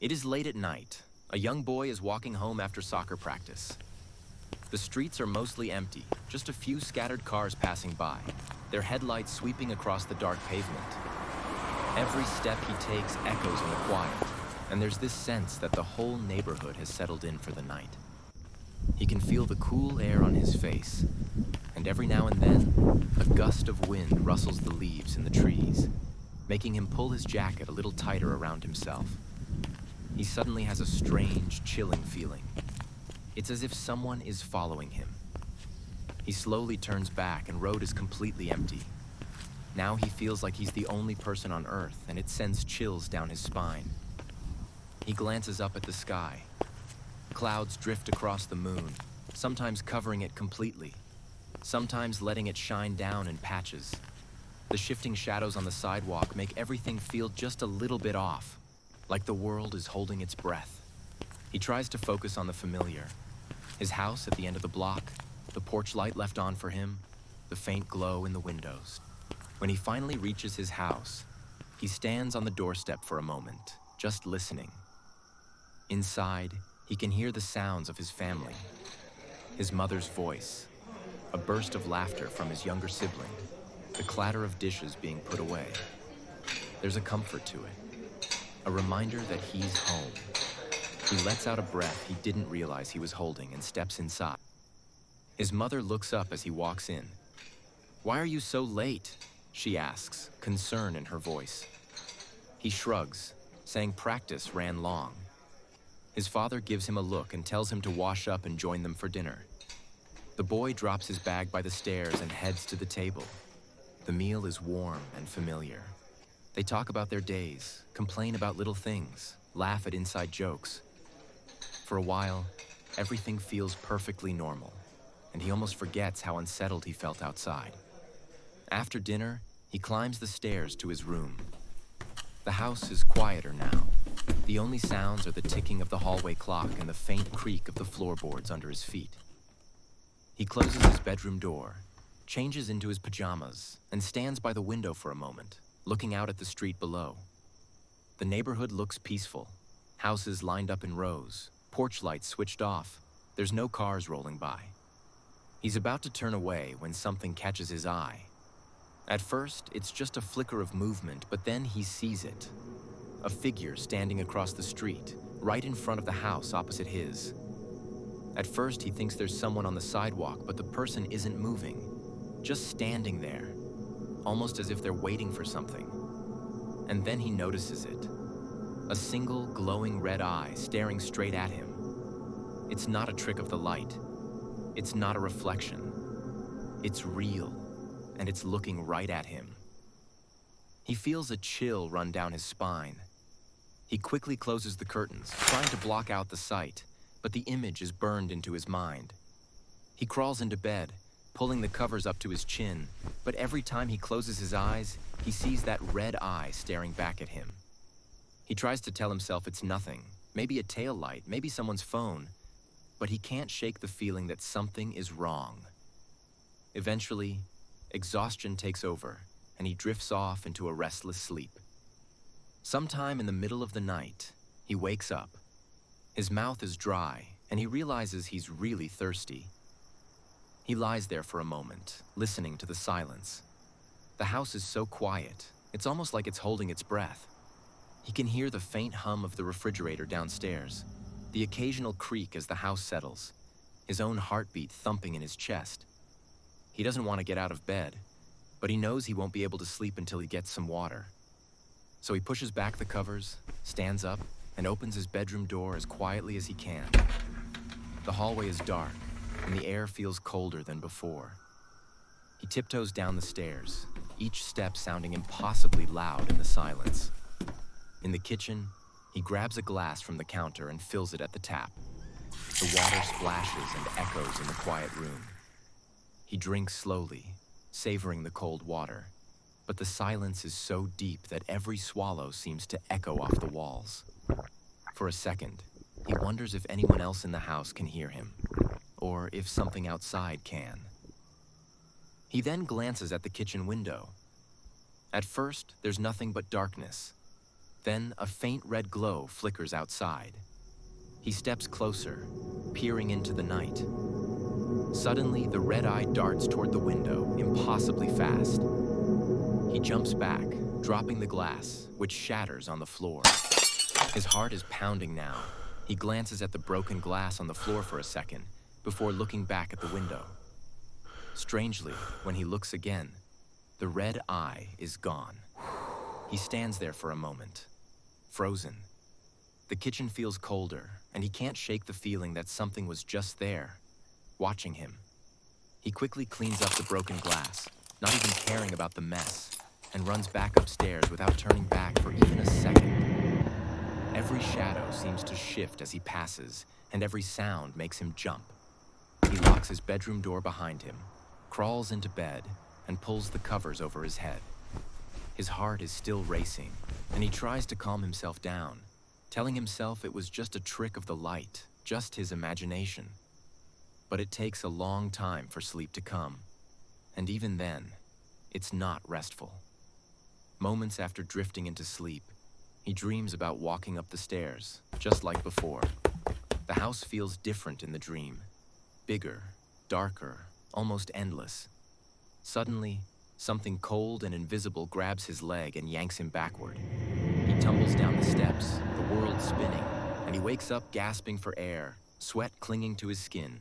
It is late at night. A young boy is walking home after soccer practice. The streets are mostly empty, just a few scattered cars passing by, their headlights sweeping across the dark pavement. Every step he takes echoes in the quiet, and there's this sense that the whole neighborhood has settled in for the night. He can feel the cool air on his face, and every now and then, a gust of wind rustles the leaves in the trees, making him pull his jacket a little tighter around himself. He suddenly has a strange, chilling feeling. It's as if someone is following him. He slowly turns back and road is completely empty. Now he feels like he's the only person on Earth, and it sends chills down his spine. He glances up at the sky. Clouds drift across the moon, sometimes covering it completely, sometimes letting it shine down in patches. The shifting shadows on the sidewalk make everything feel just a little bit off, like the world is holding its breath. He tries to focus on the familiar. His house at the end of the block, the porch light left on for him, the faint glow in the windows. When he finally reaches his house, he stands on the doorstep for a moment, just listening. Inside, he can hear the sounds of his family. His mother's voice, a burst of laughter from his younger sibling, the clatter of dishes being put away. There's a comfort to it, a reminder that he's home. He lets out a breath he didn't realize he was holding and steps inside. His mother looks up as he walks in. "Why are you so late?" she asks, concern in her voice. He shrugs, saying practice ran long. His father gives him a look and tells him to wash up and join them for dinner. The boy drops his bag by the stairs and heads to the table. The meal is warm and familiar. They talk about their days, complain about little things, laugh at inside jokes. For a while, everything feels perfectly normal, and he almost forgets how unsettled he felt outside. After dinner, he climbs the stairs to his room. The house is quieter now. The only sounds are the ticking of the hallway clock and the faint creak of the floorboards under his feet. He closes his bedroom door, changes into his pajamas, and stands by the window for a moment, looking out at the street below. The neighborhood looks peaceful. Houses lined up in rows, porch lights switched off. There's no cars rolling by. He's about to turn away when something catches his eye. At first, it's just a flicker of movement, but then he sees it. A figure standing across the street, right in front of the house opposite his. At first, he thinks there's someone on the sidewalk, but the person isn't moving, just standing there, almost as if they're waiting for something. And then he notices it. A single glowing red eye staring straight at him. It's not a trick of the light. It's not a reflection. It's real, and it's looking right at him. He feels a chill run down his spine. He quickly closes the curtains, trying to block out the sight, but the image is burned into his mind. He crawls into bed, pulling the covers up to his chin, but every time he closes his eyes, he sees that red eye staring back at him. He tries to tell himself it's nothing, maybe a tail light, maybe someone's phone, but he can't shake the feeling that something is wrong. Eventually, exhaustion takes over, and he drifts off into a restless sleep. Sometime in the middle of the night, he wakes up. His mouth is dry, and he realizes he's really thirsty. He lies there for a moment, listening to the silence. The house is so quiet, it's almost like it's holding its breath. He can hear the faint hum of the refrigerator downstairs, the occasional creak as the house settles, his own heartbeat thumping in his chest. He doesn't want to get out of bed, but he knows he won't be able to sleep until he gets some water. So he pushes back the covers, stands up, and opens his bedroom door as quietly as he can. The hallway is dark, and the air feels colder than before. He tiptoes down the stairs, each step sounding impossibly loud in the silence. In the kitchen, he grabs a glass from the counter and fills it at the tap. The water splashes and echoes in the quiet room. He drinks slowly, savoring the cold water, but the silence is so deep that every swallow seems to echo off the walls. For a second, he wonders if anyone else in the house can hear him, or if something outside can. He then glances at the kitchen window. At first, there's nothing but darkness. Then a faint red glow flickers outside. He steps closer, peering into the night. Suddenly, the red eye darts toward the window, impossibly fast. He jumps back, dropping the glass, which shatters on the floor. His heart is pounding now. He glances at the broken glass on the floor for a second, before looking back at the window. Strangely, when he looks again, the red eye is gone. He stands there for a moment, frozen. The kitchen feels colder, and he can't shake the feeling that something was just there, watching him. He quickly cleans up the broken glass, not even caring about the mess, and runs back upstairs without turning back for even a second. Every shadow seems to shift as he passes, and every sound makes him jump. He locks his bedroom door behind him, crawls into bed, and pulls the covers over his head. His heart is still racing, and he tries to calm himself down, telling himself it was just a trick of the light, just his imagination. But it takes a long time for sleep to come, and even then, it's not restful. Moments after drifting into sleep, he dreams about walking up the stairs, just like before. The house feels different in the dream, bigger, darker, almost endless. Suddenly, something cold and invisible grabs his leg and yanks him backward. He tumbles down the steps, the world spinning, and he wakes up gasping for air, sweat clinging to his skin.